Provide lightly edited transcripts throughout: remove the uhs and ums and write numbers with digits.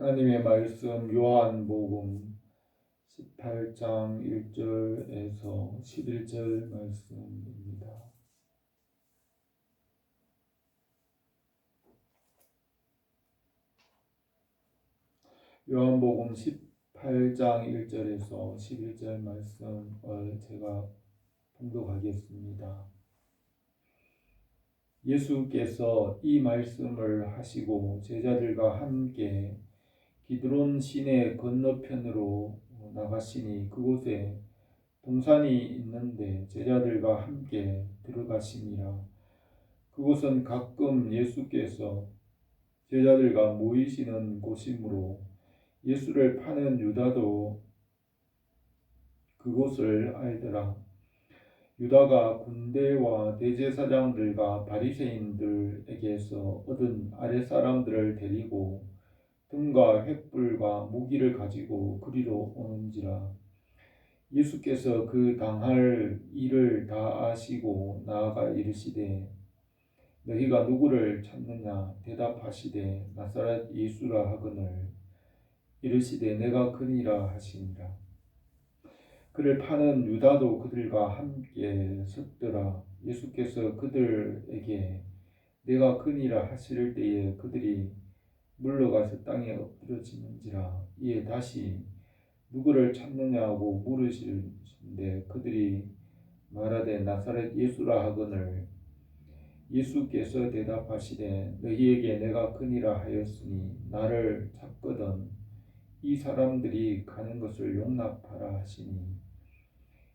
하나님의 말씀 요한복음 18장 1절에서 11절 말씀입니다. 요한복음 18장 1절에서 11절 말씀을 제가 봉독하겠습니다. 예수께서 이 말씀을 하시고 제자들과 함께 기드론 시내 건너편으로 나가시니 그곳에 동산이 있는데 제자들과 함께 들어가시니라. 그곳은 가끔 예수께서 제자들과 모이시는 곳이므로 예수를 파는 유다도 그곳을 알더라. 유다가 군대와 대제사장들과 바리새인들에게서 얻은 아랫사람들을 데리고 등과 횃불과 무기를 가지고 그리로 오는지라. 예수께서 그 당할 일을 다 아시고 나아가 이르시되 너희가 누구를 찾느냐 대답하시되 나사렛 예수라 하거늘 이르시되 내가 그니라 하시니라. 그를 파는 유다도 그들과 함께 섰더라. 예수께서 그들에게 내가 그니라 하실 때에 그들이 물러가서 땅에 엎드러지는지라. 이에 다시 누구를 찾느냐고 물으시는데 그들이 말하되 나사렛 예수라 하거늘 예수께서 대답하시되 너희에게 내가 그니라 하였으니 나를 찾거든 이 사람들이 가는 것을 용납하라 하시니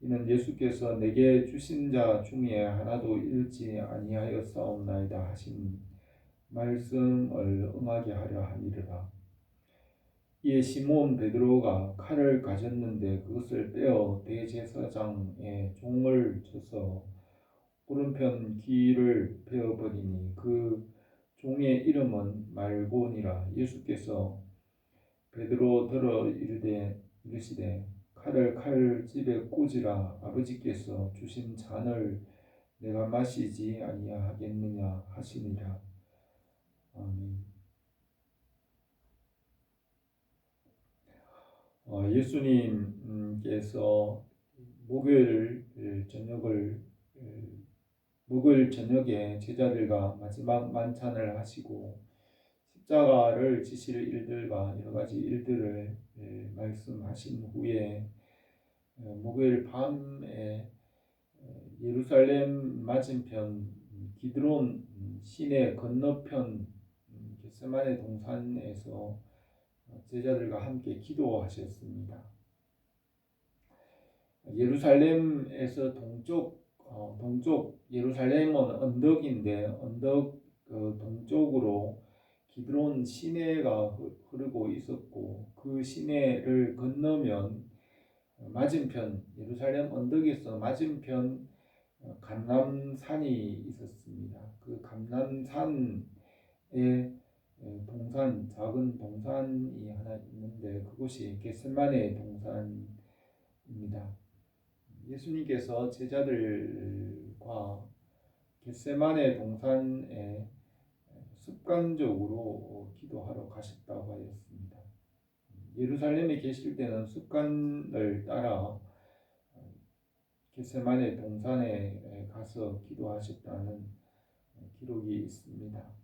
이는 예수께서 내게 주신 자 중에 하나도 잃지 아니하였사옵나이다 하신 말씀을 응하게 하려 함이르라. 이에 시몬 베드로가 칼을 가졌는데 그것을 떼어 대제사장의 종을 쳐서 오른편 귀를 베어버리니 그 종의 이름은 말곤이라. 예수께서 베드로더러 이르시되 칼을 칼집에 꽂으라. 아버지께서 주신 잔을 내가 마시지 아니하겠느냐 하시니라. 아멘. 예수님께서 목요일 저녁에 제자들과 마지막 만찬을 하시고 십자가를 지실 일들과 여러 가지 일들을 말씀하신 후에 목요일 밤에 예루살렘 맞은편 기드론 시내 건너편 겟세마네 동산에서 제자들과 함께 기도하셨습니다. 예루살렘에서 동쪽 예루살렘은 언덕인데 언덕 동쪽으로 기드론 시내가 흐르고 있었고 그 시내를 건너면 맞은편 예루살렘 언덕에서 맞은편 감람산이 있었습니다. 그 감람산에 동산 작은 동산이 하나 있는데 그곳이 겟세마네 동산입니다. 예수님께서 제자들과 겟세마네 동산에 습관적으로 기도하러 가셨다고 하였습니다. 예루살렘에 계실 때는 습관을 따라 겟세마네 동산에 가서 기도하셨다는 기록이 있습니다.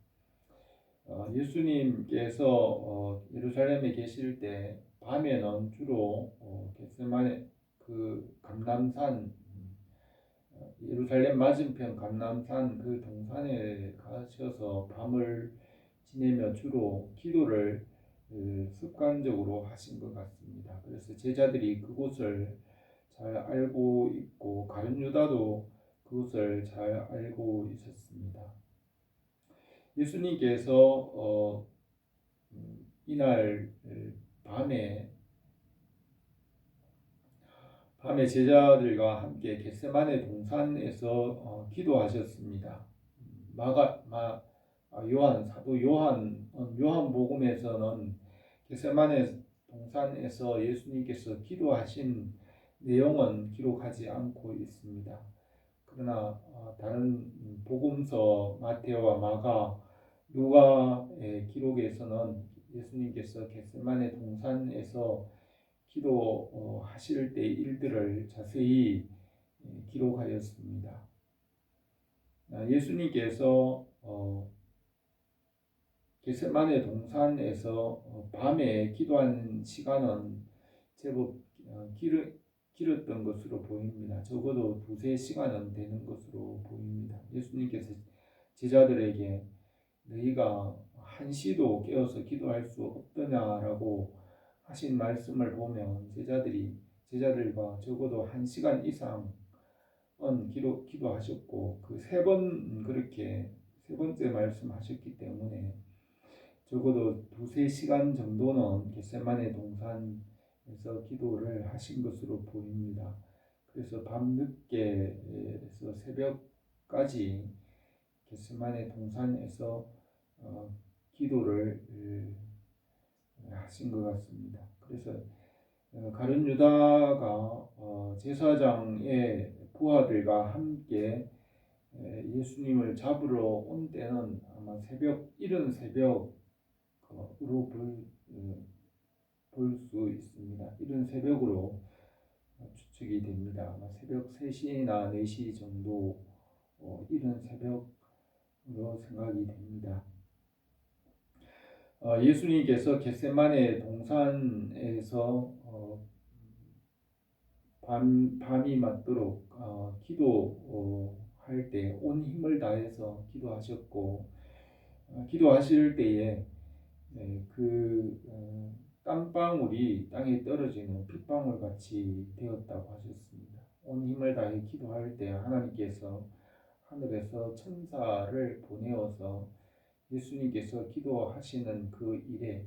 예수님께서 예루살렘에 계실 때 밤에는 주로 겟세마네 그 감람산 예루살렘 맞은편 감람산 그 동산에 가셔서 밤을 지내며 주로 기도를 습관적으로 하신 것 같습니다. 그래서 제자들이 그곳을 잘 알고 있고 가룟 유다도 그곳을 잘 알고 있었습니다. 예수님께서 이날 밤에 제자들과 함께 겟세마네 동산에서 기도하셨습니다. 사도 요한복음에서는 겟세마네 동산에서 예수님께서 기도하신 내용은 기록하지 않고 있습니다. 그러나 다른 복음서 마태와 마가, 누가의 기록에서는 예수님께서 겟세마네 동산에서 기도하실 때 일들을 자세히 기록하였습니다. 예수님께서 겟세마네 동산에서 밤에 기도하는 시간은 제법 길었던 것으로 보입니다. 적어도 2-3시간은 되는 것으로 보입니다. 예수님께서 제자들에게 너희가 한시도 깨어서 기도할 수 없더냐라고 하신 말씀을 보면 제자들과 적어도 1시간 이상은 기도하셨고 그 3번 그렇게 3번째 말씀하셨기 때문에 적어도 2-3시간 정도는 겟세마네 동산에서 기도를 하신 것으로 보입니다. 그래서 밤늦게에서 새벽까지 겟세마네 동산에서 기도를 하신 것 같습니다. 그래서 가룟 유다가 제사장의 부하들과 함께 예수님을 잡으러 온 때는 아마 이른 새벽으로 볼 수 있습니다. 이른 새벽으로 추측이 됩니다. 아마 새벽 3시나 4시 정도 이른 새벽으로 생각이 됩니다. 예수님께서 겟세마네 동산에서 밤이 맞도록 기도할 때 온 힘을 다해서 기도하셨고 기도하실 때에 그 땀방울이 땅에 떨어지는 핏방울 같이 되었다고 하셨습니다. 온 힘을 다해 기도할 때 하나님께서 하늘에서 천사를 보내어서 예수님께서 기도하시는 그 일에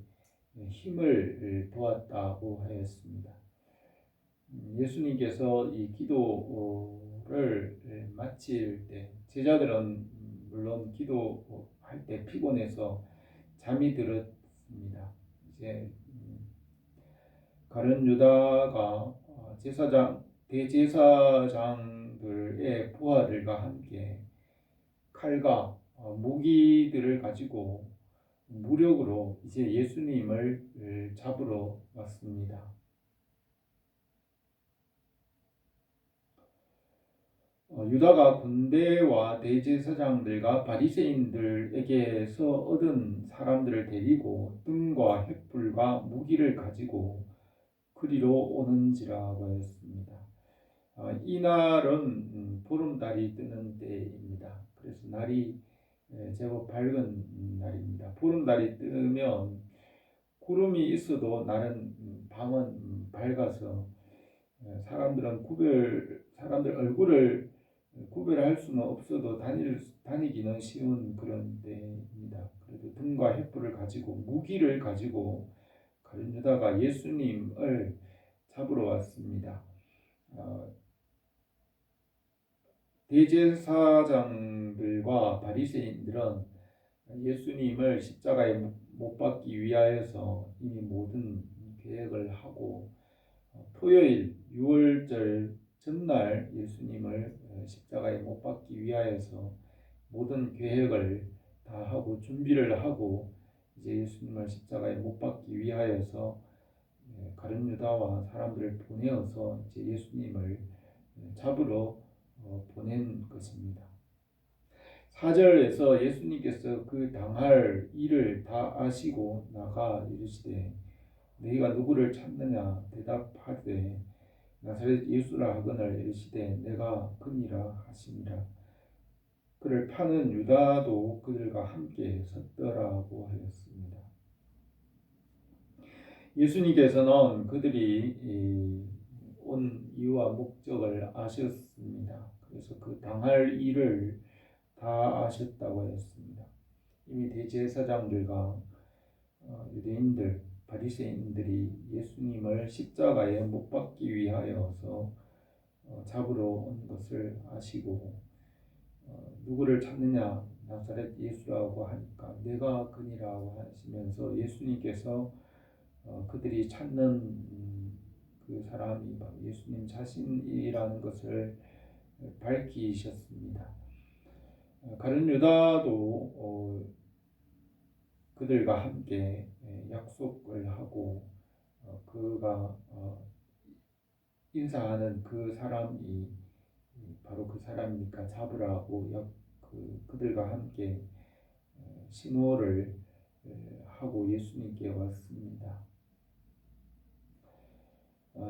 힘을 도왔다고 하였습니다. 예수님께서 이 기도를 마칠 때 제자들은 물론 기도할 때 피곤해서 잠이 들었습니다. 이제 가룟 유다가 대제사장들의 부하들과 함께 칼과 무기들을 가지고 무력으로 이제 예수님을 잡으러 왔습니다. 유다가 군대와 대제사장들과 바리새인들에게서 얻은 사람들을 데리고 뜸과 횃불과 무기를 가지고 그리로 오는지라고 하였습니다. 이날은 보름달이 뜨는 때입니다. 그래서 날이 제법 밝은 날입니다. 보름달이 뜨면 구름이 있어도 밤은 밝아서 사람들 얼굴을 구별할 수는 없어도 다니기는 쉬운 그런 때입니다. 그래도 등과 횃불을 가지고 무기를 가지고 가룟 유다가 예수님을 잡으러 왔습니다. 대제사장들과 바리새인들은 예수님을 십자가에 못 박기 위하여서 이미 모든 계획을 하고 토요일 6월절 전날 예수님을 십자가에 못 박기 위하여서 모든 계획을 다 하고 준비를 하고 이제 예수님을 십자가에 못 박기 위하여서 가룟 유다와 사람들을 보내어서 이제 예수님을 잡으러 보낸 것입니다. 4절에서 예수님께서 그 당할 일을 다 아시고 나가 이르시되 너희가 누구를 찾느냐 대답하되 나사렛 예수라 하거늘 이르시되 내가 그니라 하시니라. 그를 파는 유다도 그들과 함께 섰더라고 하였습니다. 예수님께서는 그들이 온 이유와 목적을 아셨습니다. 그래서 그 당할 일을 다 아셨다고 했습니다. 이미 대제사장들과 유대인들, 바리새인들이 예수님을 십자가에 못 박기 위하여서 잡으러 온 것을 아시고 누구를 찾느냐 나사렛 예수라고 하니까 내가 그니라고 하시면서 예수님께서 그들이 찾는 그 사람이 바로 예수님 자신이라는 것을 밝히셨습니다. 가룟 유다도 그들과 함께 약속을 하고 그가 인사하는 그 사람이 바로 그 사람이니까 잡으라고 그들과 함께 신호를 하고 예수님께 왔습니다.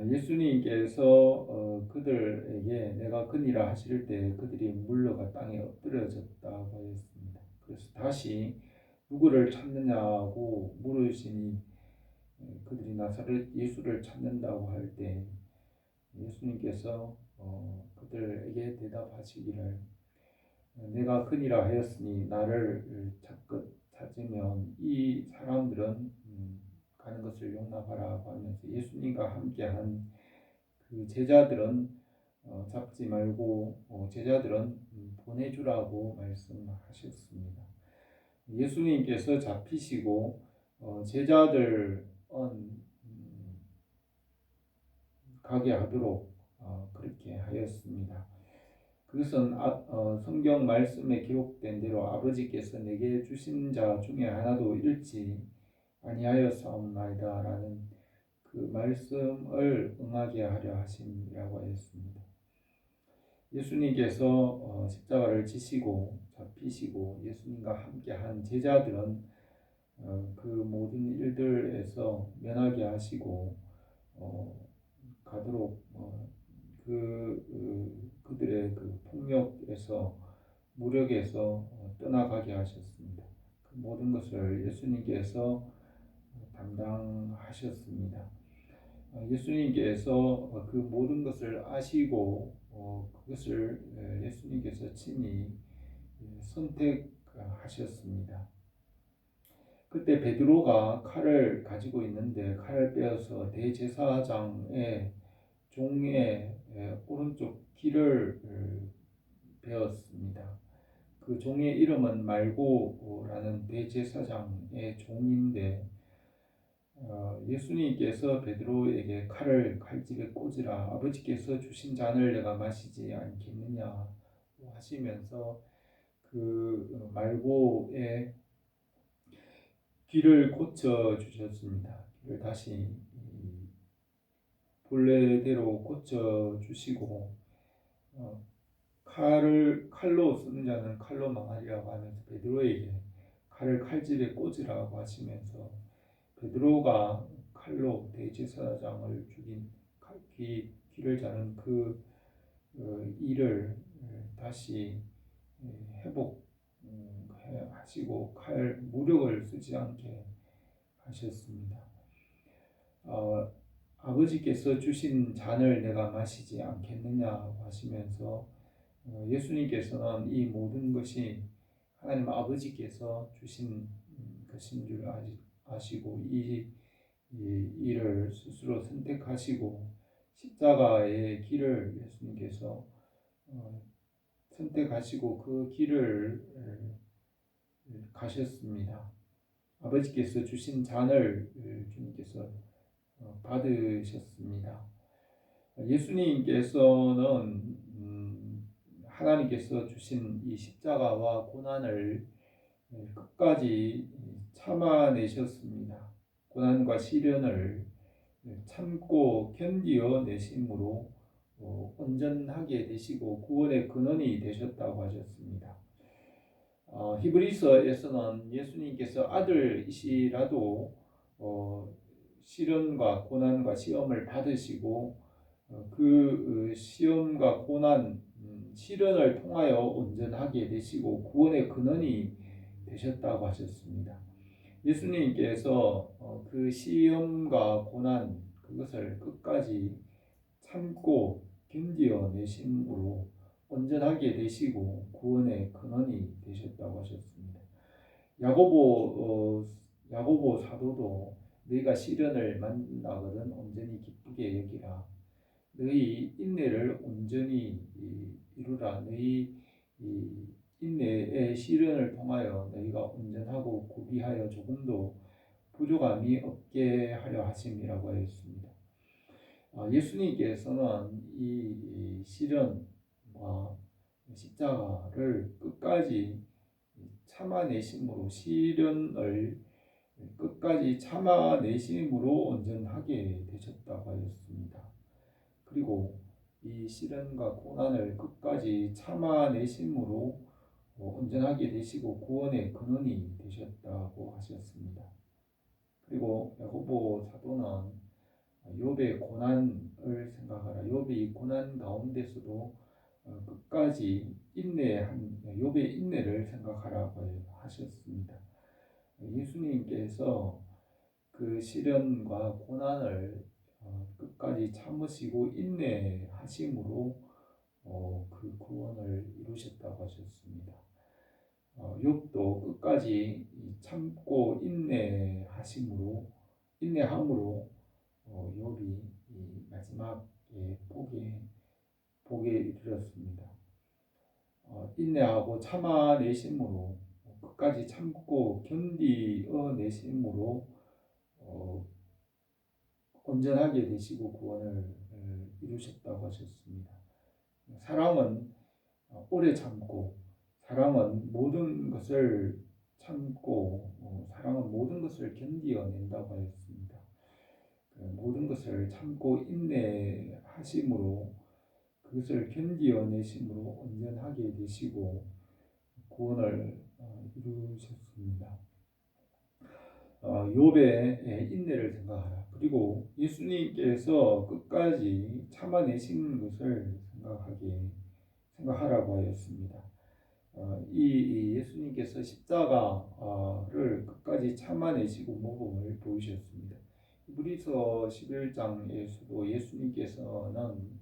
예수님께서 그들에게 내가 그니라 하실 때 그들이 물러가 땅에 엎드려졌다고 하였습니다. 그래서 다시 누구를 찾느냐고 물으시니 그들이 나사렛 예수를 찾는다고 할 때 예수님께서 그들에게 대답하시기를 내가 그니라 하였으니 나를 찾으면 이 사람들은 가는 것을 용납하라고 하면서 예수님과 함께한 그 제자들은 잡지 말고 제자들은 보내주라고 말씀하셨습니다. 예수님께서 잡히시고 제자들은 가게 하도록 그렇게 하였습니다. 그것은 성경 말씀에 기록된 대로 아버지께서 내게 주신 자 중에 하나도 잃지 아니하였사옵나이다 라는 그 말씀을 응하게 하려 하심이라고 하였습니다. 예수님께서 십자가를 지시고 잡히시고 예수님과 함께한 제자들은 그 모든 일들에서 면하게 하시고 가도록 그들의 그 폭력에서 무력에서 떠나가게 하셨습니다. 그 모든 것을 예수님께서 담당하셨습니다. 예수님께서 그 모든 것을 아시고 그것을 예수님께서 친히 선택하셨습니다. 그때 베드로가 칼을 가지고 있는데 칼을 빼어서 대제사장의 종의 오른쪽 귀를 베었습니다. 그 종의 이름은 말고라는 대제사장의 종인데 예수님께서 베드로에게 칼을 칼집에 꽂으라 아버지께서 주신 잔을 내가 마시지 않겠느냐 하시면서 그 말고의 귀를 고쳐 주셨습니다. 귀를 다시 본래대로 고쳐 주시고 칼로 쓰는 자는 칼로 망하리라고 하면서 베드로에게 칼을 칼집에 꽂으라고 하시면서 베드로가 칼로 대제사장을 죽인 귀를 자른 그 일을 다시 회복하시고 무력을 쓰지 않게 하셨습니다. 아버지께서 주신 잔을 내가 마시지 않겠느냐고 하시면서 예수님께서는 이 모든 것이 하나님 아버지께서 주신 것인 줄 아시고 이 일을 스스로 선택하시고 십자가의 길을 예수님께서 선택하시고 그 길을 가셨습니다. 아버지께서 주신 잔을 주님께서 받으셨습니다. 예수님께서는 하나님께서 주신 이 십자가와 고난을 끝까지 참아내셨습니다. 고난과 시련을 참고 견디어 내심으로 온전하게 되시고 구원의 근원이 되셨다고 하셨습니다. 히브리서에서는 예수님께서 아들이시라도 시련과 고난과 시험을 받으시고 그 시험과 고난, 시련을 통하여 온전하게 되시고 구원의 근원이 되셨다고 하셨습니다. 예수님께서 그 시험과 고난 그것을 끝까지 참고 견디어 내심으로 온전하게 되시고 구원의 근원이 되셨다고 하셨습니다. 야고보 사도도 너희가 시련을 만나거든 온전히 기쁘게 여기라. 너희 인내를 온전히 이루라. 너희 인내의 시련을 통하여 너희가 온전하고 구비하여 조금도 부족함이 없게 하려 하심이라고 하였습니다. 예수님께서는 이 시련과 십자가를 끝까지 참아내심으로 시련을 끝까지 참아내심으로 온전하게 되셨다고 하였습니다. 그리고 이 시련과 고난을 끝까지 참아내심으로 온전하게 되시고 구원의 근원이 되셨다고 하셨습니다. 그리고 야고보 사도는 욥의 고난을 생각하라. 욥이 이 고난 가운데서도 끝까지 인내한 욥의 인내를 생각하라고 하셨습니다. 예수님께서 그 시련과 고난을 끝까지 참으시고 인내하심으로 그 구원을 이루셨다고 하셨습니다. 욥도 끝까지 참고 인내함으로 욥이 이 마지막에 복에 이르렀습니다. 인내하고 참아내심으로 끝까지 참고 견디어내심으로 온전하게 되시고 구원을 이루셨다고 하셨습니다. 사랑은 오래 참고 사랑은 모든 것을 참고 사랑은 모든 것을 견디어낸다고 하였습니다. 모든 것을 참고 인내하심으로 그것을 견디어내심으로 온전하게 되시고 구원을 이루셨습니다. 욥의 인내를 생각하라. 그리고 예수님께서 끝까지 참아내신 것을 생각하라고 하였습니다. 이 예수님께서 십자가를 끝까지 참아내시고 모범을 보이셨습니다. 히브리서 11장에서도 예수님께서는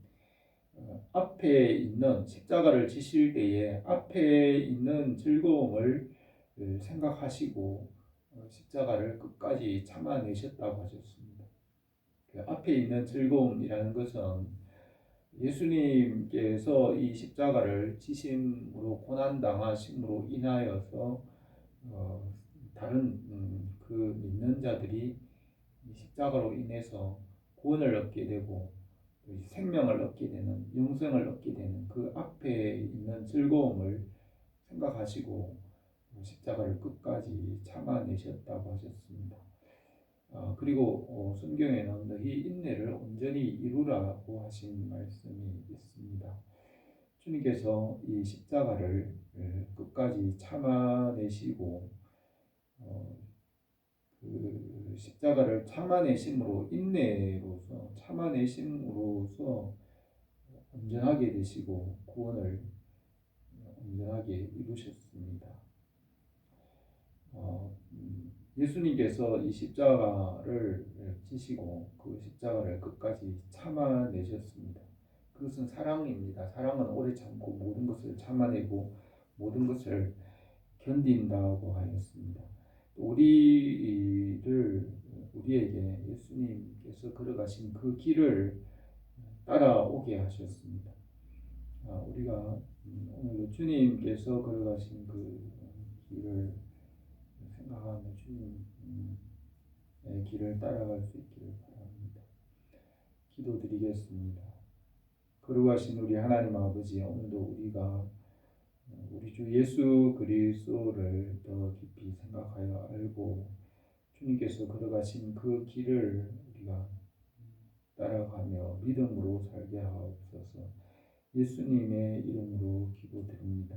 앞에 있는 십자가를 지실 때에 앞에 있는 즐거움을 생각하시고 십자가를 끝까지 참아내셨다고 하셨습니다. 그 앞에 있는 즐거움이라는 것은 예수님께서 이 십자가를 지심으로 고난당하심으로 인하여서 다른 그 믿는 자들이 이 십자가로 인해서 구원을 얻게 되고 생명을 얻게 되는 영생을 얻게 되는 그 앞에 있는 즐거움을 생각하시고 십자가를 끝까지 참아내셨다고 하셨습니다. 그리고 성경에는 너희 인내를 온전히 이루라고 하신 말씀이 있습니다. 주님께서 이 십자가를 끝까지 참아내시고 그 십자가를 참아내심으로써 온전하게 되시고 구원을 온전하게 이루셨습니다. 예수님께서 이 십자가를 지시고 그 십자가를 끝까지 참아내셨습니다. 그것은 사랑입니다. 사랑은 오래 참고 모든 것을 참아내고 모든 것을 견딘다고 하였습니다. 우리에게 예수님께서 걸어가신 그 길을 따라오게 하셨습니다. 우리가 오늘 주님께서 걸어가신 그 길을 생각하며 주님의 길을 따라갈 수 있기를 바랍니다. 기도드리겠습니다. 거룩하신 우리 하나님 아버지, 오늘도 우리가 우리 주 예수 그리스도를 더 깊이 생각하여 알고 주님께서 걸어가신 그 길을 우리가 따라가며 믿음으로 살게 하옵소서. 예수님의 이름으로 기도드립니다.